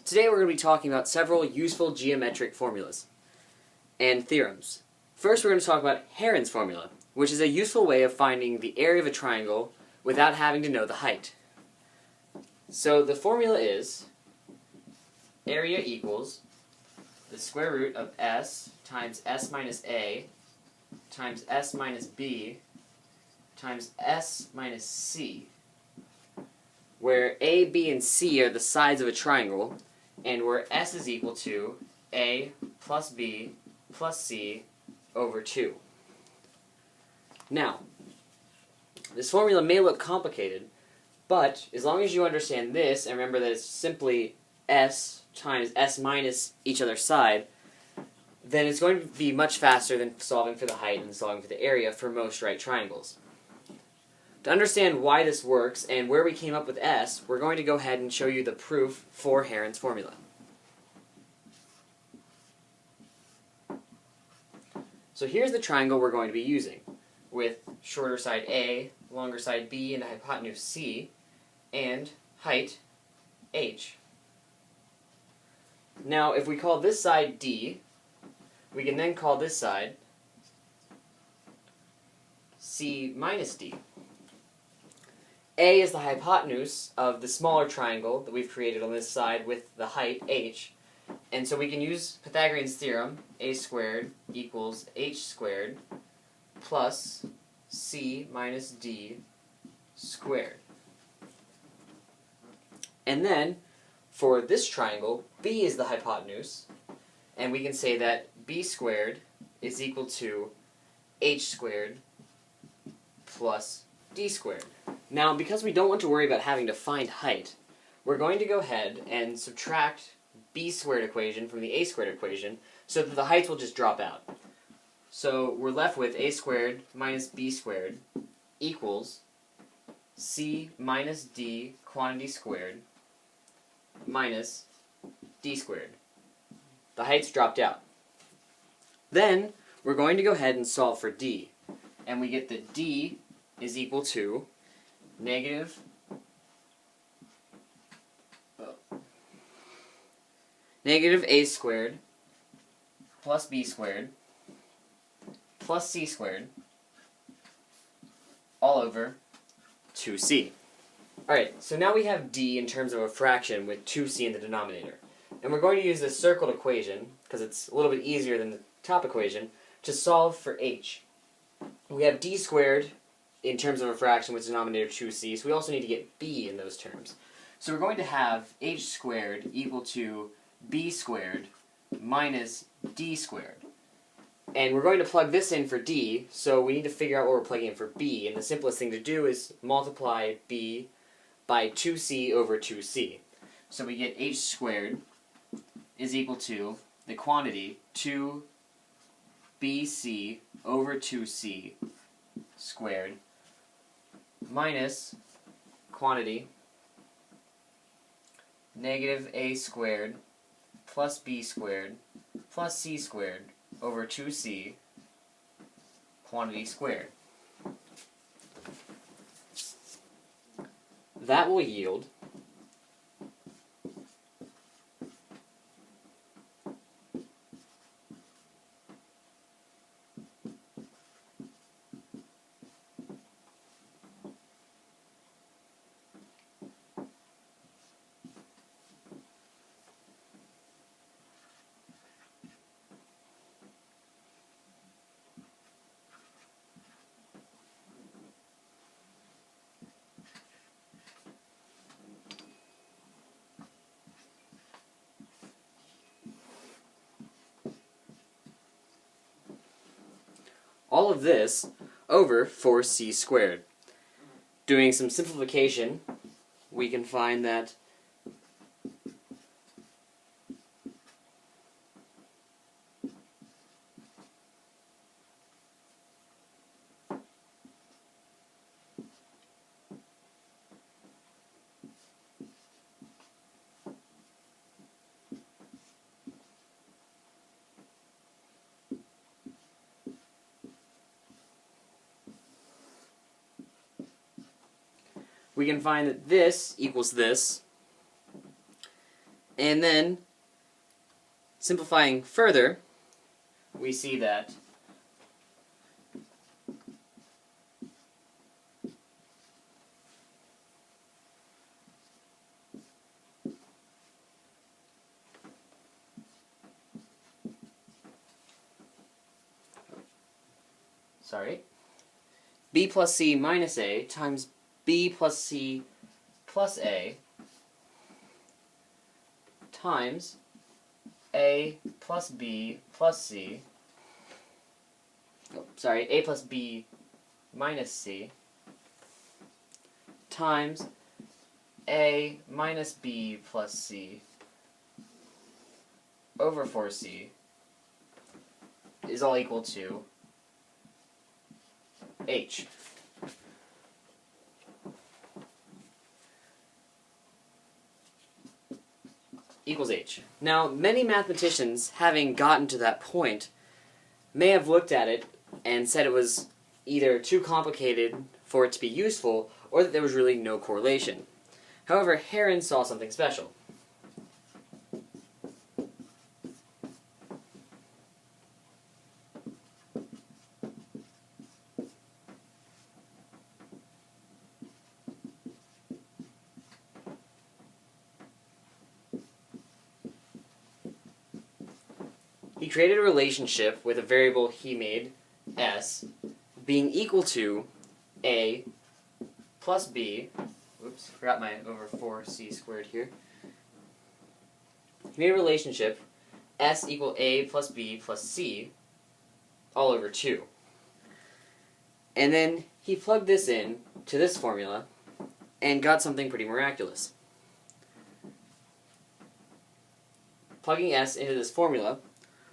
Today we're going to be talking about several useful geometric formulas and theorems. First we're going to talk about Heron's formula, which is a useful way of finding the area of a triangle without having to know the height. So the formula is area equals the square root of s times s minus a times s minus b times s minus c, where a, b, and c are the sides of a triangle, and where s is equal to a plus b plus c over 2. Now, this formula may look complicated, but as long as you understand this, and remember that it's simply s times s minus each other's side, then it's going to be much faster than solving for the height and solving for the area for most right triangles. To understand why this works and where we came up with s, we're going to go ahead and show you the proof for Heron's formula. So here's the triangle we're going to be using, with shorter side A, longer side B, and a hypotenuse C, and height h. Now, if we call this side D, we can then call this side C minus D. A is the hypotenuse of the smaller triangle that we've created on this side with the height h, and so we can use Pythagorean Theorem, a squared equals h squared plus c minus d squared. And then, for this triangle, b is the hypotenuse, and we can say that b squared is equal to h squared plus d squared. Now, because we don't want to worry about having to find height, we're going to go ahead and subtract b squared equation from the a squared equation so that the heights will just drop out. So we're left with a squared minus b squared equals c minus d quantity squared minus d squared. The heights dropped out. Then we're going to go ahead and solve for d, and we get that d is equal to negative a squared plus b squared plus c squared all over 2c. Alright, so now we have d in terms of a fraction with 2c in the denominator. And we're going to use this circled equation, because it's a little bit easier than the top equation, to solve for h. We have d squared in terms of a fraction with denominator 2c, so we also need to get b in those terms. So we're going to have h squared equal to b squared minus d squared. And we're going to plug this in for d, so we need to figure out what we're plugging in for b, and the simplest thing to do is multiply b by 2c over 2c. So we get h squared is equal to the quantity 2bc over 2c squared minus quantity negative a squared plus b squared plus c squared over 2c quantity squared. That will yield all of this over 4c squared. Doing some simplification, we can find that we can find that this equals this, And then, simplifying further, we see that b plus c minus a times b plus c plus a times a plus b plus c, a plus b minus c times a minus b plus c over 4c is all equal to h. Equals h. Now, many mathematicians, having gotten to that point, may have looked at it and said it was either too complicated for it to be useful, or that there was really no correlation. However, Heron saw something special. He created a relationship with a variable he made, s, being equal to a plus b, oops, forgot my over 4c squared here. He made a relationship, s equal a plus b plus c, all over 2. And then he plugged this in to this formula and got something pretty miraculous. Plugging s into this formula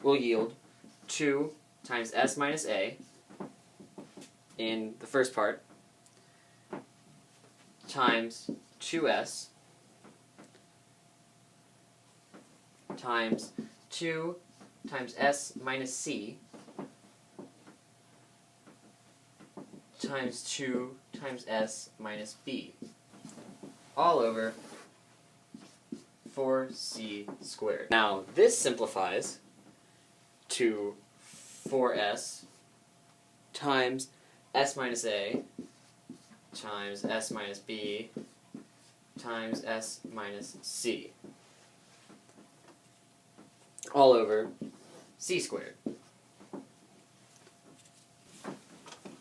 will yield 2 times s minus a in the first part times 2s times 2 times s minus c times 2 times s minus b, all over 4c squared. Now, this simplifies to 4s times s minus a times s minus b times s minus c, all over c squared.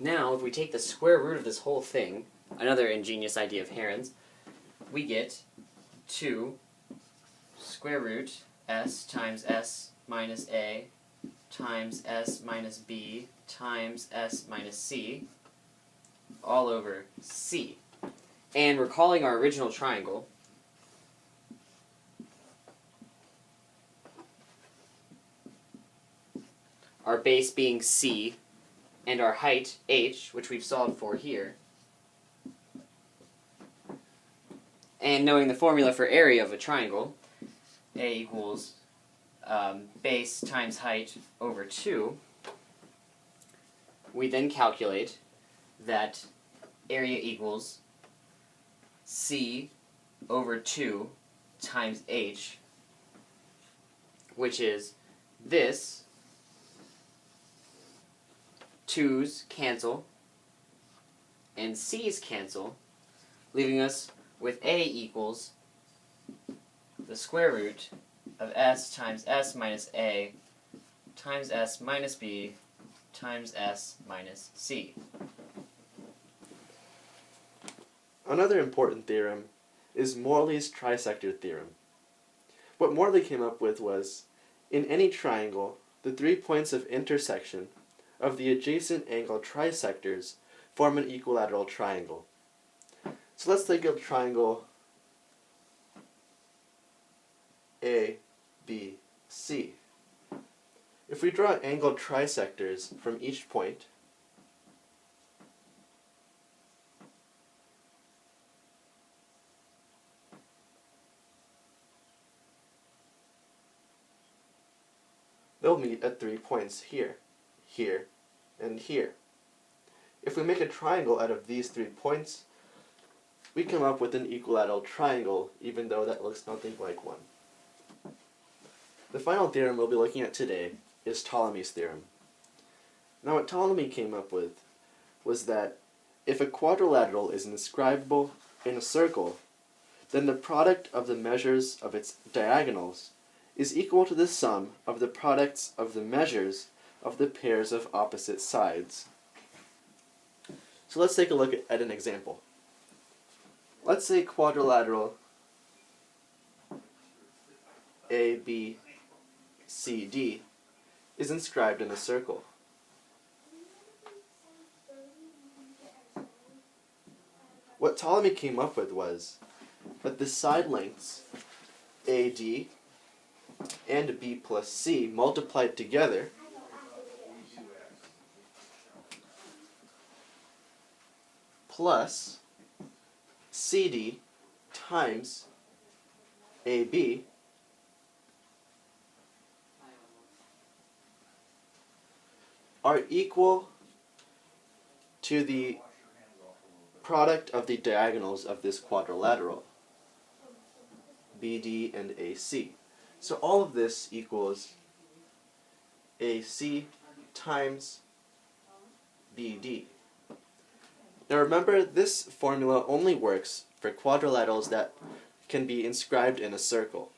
Now, if we take the square root of this whole thing, another ingenious idea of Heron's, we get 2 square root s times s minus a times s minus b times s minus c, all over c. And recalling our original triangle, our base being c, and our height, h, which we've solved for here, and knowing the formula for area of a triangle, a equals base times height over 2, we then calculate that area equals c over 2 times h, which is this. 2's cancel, and c's cancel, leaving us with a equals the square root of s times s minus a times s minus b times s minus c. Another important theorem is Morley's Trisector theorem. What Morley came up with was, in any triangle, the 3 points of intersection of the adjacent angle trisectors form an equilateral triangle. So let's think of triangle A, B, C. If we draw angled trisectors from each point, they'll meet at 3 points here, here, and here. If we make a triangle out of these 3 points, we come up with an equilateral triangle, even though that looks nothing like one. The final theorem we'll be looking at today is Ptolemy's Theorem. Now what Ptolemy came up with was that if a quadrilateral is inscribable in a circle, then the product of the measures of its diagonals is equal to the sum of the products of the measures of the pairs of opposite sides. So let's take a look at an example. Let's say quadrilateral ABCD is inscribed in a circle. What Ptolemy came up with was that the side lengths AD and B plus C multiplied together plus CD times AB are equal to the product of the diagonals of this quadrilateral, BD and AC. So all of this equals AC times BD. Now remember, this formula only works for quadrilaterals that can be inscribed in a circle.